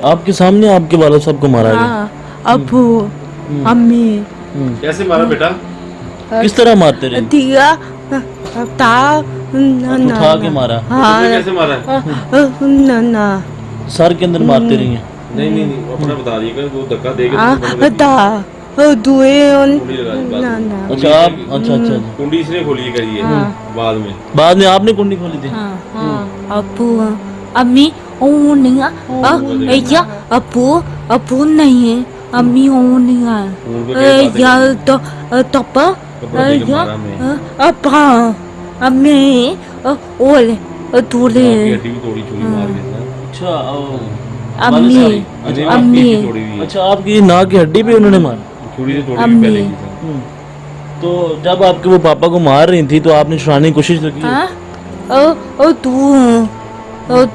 آپ کے سامنے آپ کے والد صاحب کو مارا گیا؟ ابو امی کیسے مارا بیٹا؟ کس طرح مارتے رہے؟ دیا اٹھا کے مارا؟ کیسے مارا؟ سر کے اندر مارتے رہی ہیں؟ نہیں اپنا بتا دیے گا، وہ دھکا دے گا۔ اچھا آپ اچھا کنڈی اس نے کھولی کری ہے بعد میں آپ نے کنڈی کھولی تھی؟ ابو امی نہیں ابو نہیں امی نہیں تپا ابا امی اولے دولے اچھا امی امی اچھا آپ کی ناک کی ہڈی پہ انہوں نے مارا؟ امی تو جب آپ کے وہ پاپا کو مار رہی تھی تو آپ نے چھڑانے کی کوشش تو کی؟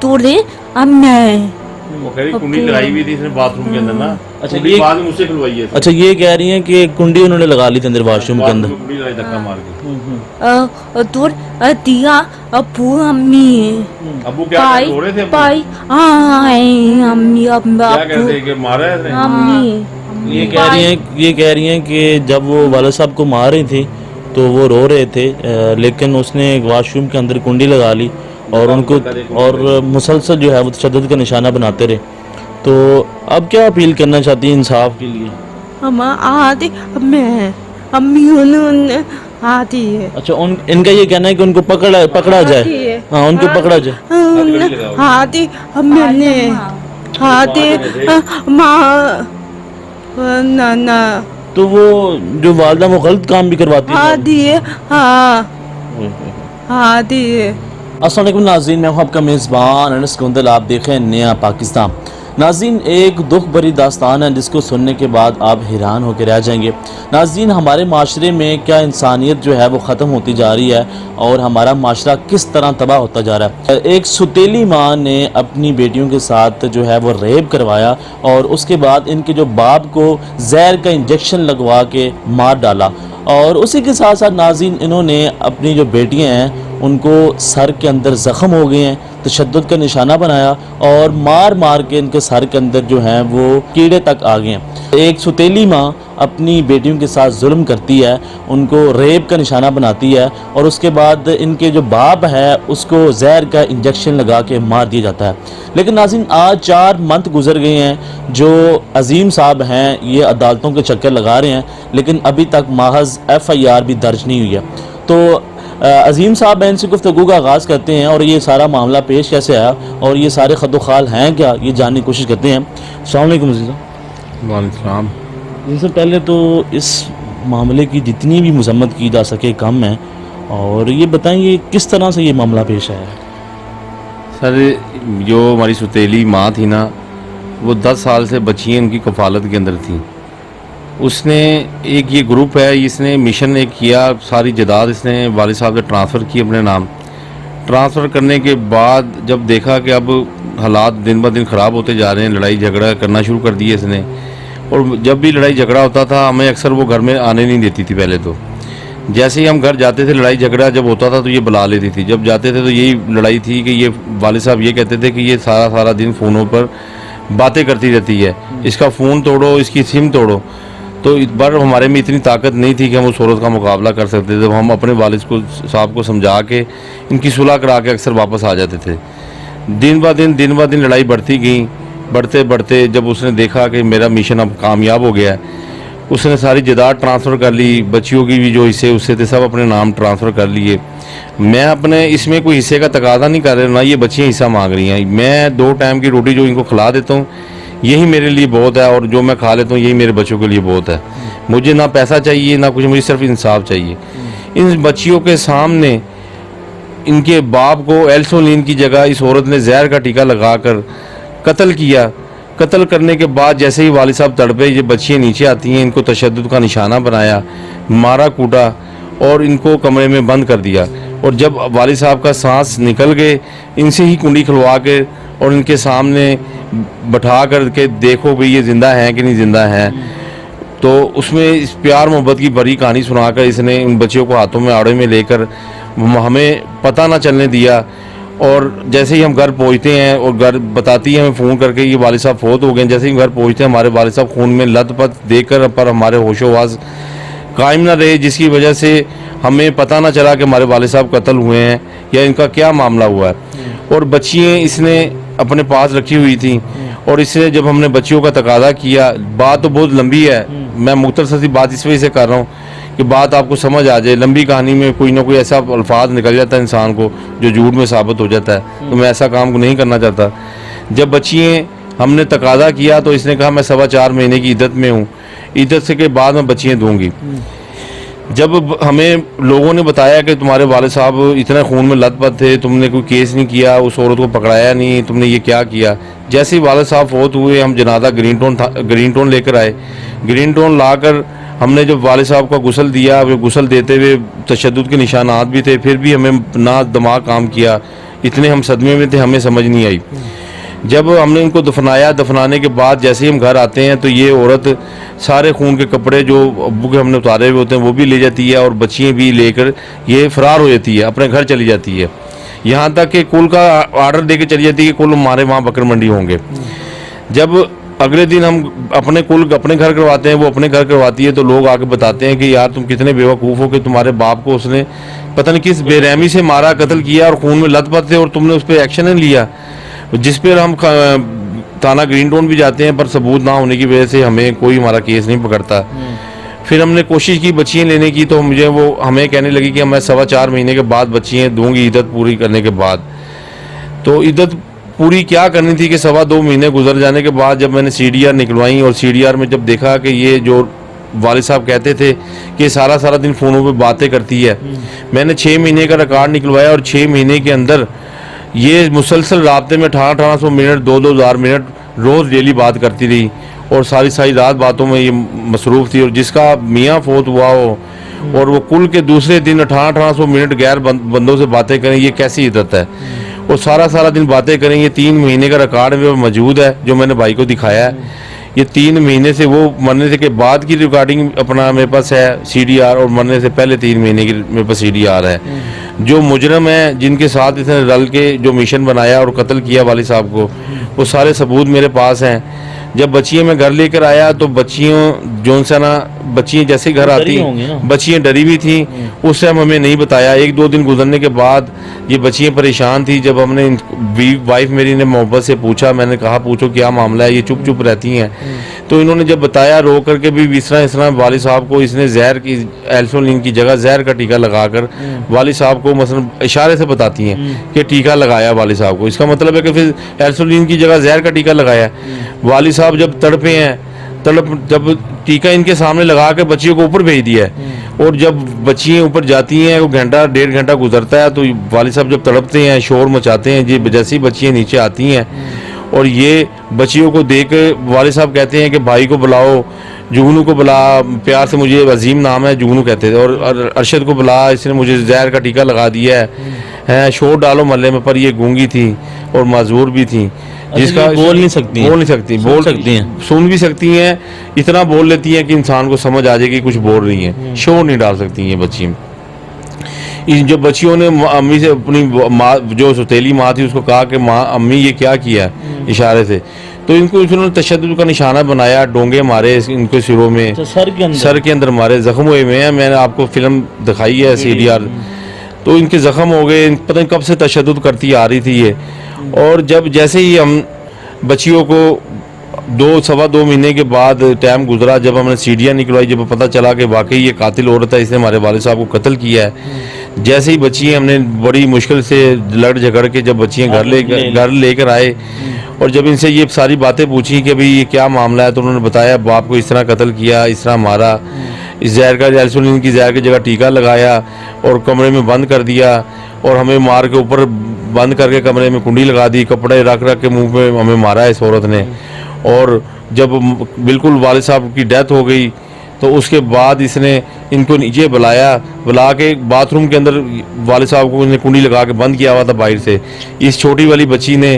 دولے امی کنڈی لگائی ہوئی تھی اس نے باتھ روم کے اندر نا۔ اچھا یہ کہہ رہی ہیں کہ کنڈی انہوں نے لگا لی تھی اندر واش روم کے اندر؟ دھکا مار کے دور دیا ابو امی ابو کیا رو رہے تھے؟ پائی امی کیا کہتے ہیں کہ مارا ہے؟ امی یہ کہہ رہی ہیں کہ جب وہ والد صاحب کو مار رہی تھی تو وہ رو رہے تھے، لیکن اس نے واش روم کے اندر کنڈی لگا لی اور ان کو اور مسلسل جو ہے وہ تشدد کا نشانہ بناتے رہے۔ تو اب کیا اپیل کرنا چاہتی ہیں انصاف کے لیے؟ امی آتی ہے۔ اچھا ان کا یہ کہنا ہے کہ ان کو پکڑا جائے، ہاں ان کو پکڑا جائے۔ آتی میں نے آتی ماں نانا تو وہ جو والدہ وہ غلط کام بھی کرواتی ہے؟ آتی ہے ہاں آتی ہے۔ السلام علیکم ناظرین، میں ہوں آپ کا میزبان انس گندل، آپ دیکھیں نیا پاکستان۔ ناظرین ایک دکھ بھری داستان ہے جس کو سننے کے بعد آپ حیران ہو کے رہ جائیں گے۔ ناظرین ہمارے معاشرے میں کیا انسانیت جو ہے وہ ختم ہوتی جا رہی ہے اور ہمارا معاشرہ کس طرح تباہ ہوتا جا رہا ہے۔ ایک ستیلی ماں نے اپنی بیٹیوں کے ساتھ جو ہے وہ ریپ کروایا اور اس کے بعد ان کے جو باپ کو زہر کا انجیکشن لگوا کے مار ڈالا، اور اسی کے ساتھ ساتھ ناظرین انہوں نے اپنی جو بیٹیاں ہیں ان کو سر کے اندر زخم ہو گئے ہیں، تشدد کا نشانہ بنایا اور مار کے ان کے سر کے اندر جو ہیں وہ کیڑے تک آ گئے ہیں۔ ایک ستیلی ماں اپنی بیٹیوں کے ساتھ ظلم کرتی ہے، ان کو ریپ کا نشانہ بناتی ہے اور اس کے بعد ان کے جو باپ ہے اس کو زہر کا انجیکشن لگا کے مار دیا جاتا ہے۔ لیکن ناظرین آج 4 منتھ گزر گئے ہیں، جو عظیم صاحب ہیں یہ عدالتوں کے چکر لگا رہے ہیں لیکن ابھی تک محض FIR بھی درج نہیں ہوئی ہے۔ تو عظیم صاحب ہیں، ان سے گفتگو کا آغاز کرتے ہیں اور یہ سارا معاملہ پیش کیسے آیا اور یہ سارے خط و خال ہیں کیا، یہ جاننے کی کوشش کرتے ہیں۔ السلام علیکم عزیز صاحب۔ وعلیکم السلام۔ ان سے پہلے تو اس معاملے کی جتنی بھی مذمت کی جا سکے کم ہے، اور یہ بتائیں یہ کس طرح سے یہ معاملہ پیش آیا ہے؟ سر جو ہماری ستیلی ماں تھی نا، وہ 10 سال سے بچیاں ان کی کفالت کے اندر تھیں۔ اس نے ایک یہ گروپ ہے، اس نے مشن ایک کیا، ساری جائیداد اس نے والد صاحب سے ٹرانسفر کی اپنے نام۔ ٹرانسفر کرنے کے بعد جب دیکھا کہ اب حالات دن بہ دن خراب ہوتے جا رہے ہیں، لڑائی جھگڑا کرنا شروع کر دیا اس نے، اور جب بھی لڑائی جھگڑا ہوتا تھا ہمیں اکثر وہ گھر میں آنے نہیں دیتی تھی۔ پہلے تو جیسے ہی ہم گھر جاتے تھے لڑائی جھگڑا جب ہوتا تھا تو یہ بلا لیتی تھی، جب جاتے تھے تو یہی لڑائی تھی کہ یہ والد صاحب یہ کہتے تھے کہ یہ سارا دن فونوں پر باتیں کرتی رہتی ہے، اس کا فون توڑو، اس کی سم توڑو۔ تو اس بار ہمارے میں اتنی طاقت نہیں تھی کہ ہم اس عورت کا مقابلہ کر سکتے تھے، ہم اپنے والد صاحب کو سمجھا کے ان کی صلح کرا کے اکثر واپس آ جاتے تھے۔ دن بہ دن لڑائی بڑھتی گئی، بڑھتے جب اس نے دیکھا کہ میرا مشن اب کامیاب ہو گیا ہے، اس نے ساری جائیداد ٹرانسفر کر لی، بچیوں کی بھی جو حصے تھے سب اپنے نام ٹرانسفر کر لیے۔ میں اپنے اس میں کوئی حصے کا تقاضا نہیں کر رہا، نہ یہ بچیاں حصہ مانگ رہی ہیں۔ میں 2 ٹائم کی روٹی جو ان کو کھلا دیتا ہوں یہی میرے لیے بہت ہے، اور جو میں کھا لیتا ہوں یہی میرے بچوں کے لیے بہت ہے۔ مجھے نہ پیسہ چاہیے نہ کچھ، مجھے صرف انصاف چاہیے۔ ان بچیوں کے سامنے ان کے باپ کو ایلسولین کی جگہ اس عورت نے زہر کا ٹیکہ لگا کر قتل کیا۔ قتل کرنے کے بعد جیسے ہی والد صاحب تڑپے، یہ بچیاں نیچے آتی ہیں، ان کو تشدد کا نشانہ بنایا، مارا کوٹا اور ان کو کمرے میں بند کر دیا۔ اور جب والد صاحب کا سانس نکل گئے، ان سے ہی کنڈی کھلوا کے اور ان کے سامنے بٹھا کر کے دیکھو کہ یہ زندہ ہیں کہ نہیں زندہ ہیں، تو اس میں اس پیار محبت کی بڑی کہانی سنا کر اس نے ان بچیوں کو ہاتھوں میں آڑے میں لے کر ہمیں پتہ نہ چلنے دیا، اور جیسے ہی ہم گھر پہنچتے ہیں اور گھر بتاتی ہے ہمیں فون کر کے یہ والد صاحب فوت ہو گئے ہیں، جیسے ہی گھر پہنچتے ہیں ہمارے والد صاحب خون میں لت پت دیکھ کر پر ہمارے ہوش و حواس قائم نہ رہے، جس کی وجہ سے ہمیں پتہ نہ چلا کہ ہمارے والد صاحب قتل ہوئے ہیں یا ان کا کیا معاملہ ہوا ہے۔ اور بچیاں اس نے اپنے پاس رکھی ہوئی تھیں، اور اس نے جب ہم نے بچیوں کا تقاضا کیا، بات تو بہت لمبی ہے، میں مختصر سی بات اس وجہ سے کر رہا ہوں کہ بات آپ کو سمجھ آ جائے۔ لمبی کہانی میں کوئی نہ کوئی ایسا الفاظ نکل جاتا ہے انسان کو جو جھوٹ میں ثابت ہو جاتا ہے، تو میں ایسا کام کو نہیں کرنا چاہتا۔ جب بچیاں ہم نے تقاضا کیا تو اس نے کہا میں 4.25 مہینے کی عدت میں ہوں، عدت سے کے بعد میں بچیاں دوں گی۔ جب ہمیں لوگوں نے بتایا کہ تمہارے والد صاحب اتنے خون میں لت پت تھے، تم نے کوئی کیس نہیں کیا، اس عورت کو پکڑایا نہیں، تم نے یہ کیا کیا، جیسے ہی والد صاحب فوت ہوئے ہم جنازہ گرین ٹون لے کر آئے۔ گرین ٹون لا کر ہم نے جب والد صاحب کا غسل دیا، وہ غسل دیتے ہوئے تشدد کے نشانات بھی تھے، پھر بھی ہمیں نہ دماغ کام کیا، اتنے ہم صدمے میں تھے، ہمیں سمجھ نہیں آئی۔ جب ہم نے ان کو دفنایا، دفنانے کے بعد جیسے ہی ہم گھر آتے ہیں تو یہ عورت سارے خون کے کپڑے جو ابو کے ہم نے اتارے ہوئے ہوتے ہیں وہ بھی لے جاتی ہے، اور بچیاں بھی لے کر یہ فرار ہو جاتی ہے، اپنے گھر چلی جاتی ہے، یہاں تک کہ کل کا آرڈر دے کے چلی جاتی ہے کہ کل ہمارے وہاں بکر منڈی ہوں گے۔ جب اگلے دن ہم اپنے کل اپنے گھر کرواتے ہیں، وہ اپنے گھر کرواتی ہے، تو لوگ آ کے بتاتے ہیں کہ یار تم کتنے بیوقوف ہو کہ تمہارے باپ کو اس نے پتہ نہیں کس بے رحمی سے مارا، قتل کیا، اور خون میں لت پت تھے، اور تم نے اس پہ ایکشن نہیں لیا، جس پر ہم تھانہ گرین ٹون بھی جاتے ہیں، پر ثبوت نہ ہونے کی وجہ سے ہمیں کوئی ہمارا کیس نہیں پکڑتا۔ پھر ہم نے کوشش کی بچیاں لینے کی، تو ہمیں کہنے لگی کہ میں 4.25 مہینے کے بعد بچیاں دوں گی، عدت پوری کرنے کے بعد۔ تو عدت پوری کیا کرنی تھی کہ 2.25 مہینے گزر جانے کے بعد جب میں نے CDR نکلوائیں، اور CDR میں جب دیکھا کہ یہ جو والد صاحب کہتے تھے کہ سارا دن فونوں پہ باتیں کرتی ہے، میں نے 6 مہینے کا ریکارڈ نکلوایا، اور 6 مہینے کے اندر یہ مسلسل رابطے میں 1800 منٹ 2000 منٹ روز ڈیلی بات کرتی رہی، اور ساری رات باتوں میں یہ مصروف تھی۔ اور جس کا میاں فوت ہوا ہو اور وہ کل کے دوسرے دن 1800 منٹ غیر بندوں سے باتیں کریں، یہ کیسی عدت ہے؟ اور سارا دن باتیں کریں، یہ 3 مہینے کا ریکارڈ میں موجود ہے جو میں نے بھائی کو دکھایا ہے۔ یہ 3 مہینے سے وہ مرنے سے کے بعد کی ریکارڈنگ اپنا میرے پاس ہے CDR، اور مرنے سے پہلے 3 مہینے کی میرے پاس CDR ہے۔ جو مجرم ہیں جن کے ساتھ اس نے رل کے جو مشن بنایا اور قتل کیا والد صاحب کو، وہ سارے ثبوت میرے پاس ہیں۔ جب بچیاں میں گھر لے کر آیا تو بچیاں جیسے گھر آتی بچیاں ڈری ہوئی تھیں، اس ٹائم ہمیں نہیں بتایا۔ 1-2 دن گزرنے کے بعد یہ بچیاں پریشان تھی، جب ہم نے وائف میری نے محبت سے پوچھا، میں نے کہا پوچھو کیا معاملہ ہے، یہ چپ رہتی ہیں، تو انہوں نے جب بتایا رو کر کے بھی اس طرح والد صاحب کو اس نے زہر کی ایلسولین کی جگہ زہر کا ٹیکہ لگا کر والد صاحب کو مثلا اشارے سے بتاتی ہیں کہ ٹیکہ لگایا والد صاحب کو، اس کا مطلب ہے کہ پھر ایلسولین کی جگہ زہر کا ٹیکہ لگایا۔ والد صاحب جب تڑپے ہیں، جب ٹیکہ ان کے سامنے لگا کے بچیوں کو اوپر بھیج دیا ہے، اور جب بچیاں اوپر جاتی ہیں، وہ 1.5 گھنٹہ گزرتا ہے، تو والد صاحب جب تڑپتے ہیں، شور مچاتے ہیں، جیسی بچیاں نیچے آتی ہیں اور یہ بچیوں کو دیکھ کے والد صاحب کہتے ہیں کہ بھائی کو بلاؤ، جگنو کو بلا، پیار سے مجھے عظیم نام ہے جگنو کہتے تھے، اور ارشد کو بلا، اس نے مجھے زہر کا ٹیکہ لگا دیا ہے، شور ڈالو محلے میں۔ پر یہ گونگی تھی اور معذور بھی تھی، جس کا بول نہیں سکتی ہیں، سن بھی سکتی ہیں، اتنا بول لیتی ہیں کہ انسان کو سمجھ آ جائے کہ کچھ بول رہی ہیں، شور نہیں ڈال سکتی ہیں بچی۔ جو بچیوں نے امی سے اپنی ماں جو سوتیلی ماں تھی اس کو کہا کہ ماں امی یہ کیا کیا ہے اشارے سے، تو ان کو انہوں نے تشدد کا نشانہ بنایا، ڈونگے مارے ان کے سروں میں، سر کے اندر مارے، زخم ہوئے ہوئے ہیں، میں نے آپ کو فلم دکھائی ہے CDR، تو ان کے زخم ہو گئے، پتہ نہیں کب سے تشدد کرتی آ رہی تھی یہ۔ اور جب جیسے ہی ہم بچیوں کو 2.25 مہینے کے بعد ٹائم گزرا، جب ہم نے CDR نکلوائی، جب پتہ چلا کہ واقعی یہ قاتل عورت ہے، اس نے ہمارے والد صاحب کو قتل کیا ہے، جیسے ہی بچیاں ہم نے بڑی مشکل سے لڑ جھگڑ کے جب بچیاں گھر لے کر آئے، اور جب ان سے یہ ساری باتیں پوچھی کہ بھئی یہ کیا معاملہ ہے، تو انہوں نے بتایا باپ کو اس طرح قتل کیا، اس طرح مارا، اس زہر کا ایلسولین کی زہر کی جگہ ٹیکہ لگایا، اور کمرے میں بند کر دیا، اور ہمیں مار کے اوپر بند کر کے کمرے میں کنڈی لگا دی، کپڑے رکھ کے منہ پہ ہمیں مارا ہے اس عورت نے۔ اور جب بالکل والد صاحب کی ڈیتھ ہو گئی تو اس کے بعد اس نے ان کو نیچے بلا کے باتھ روم کے اندر والد صاحب کو کنڈی لگا کے بند کیا ہوا تھا باہر سے، اس چھوٹی والی بچی نے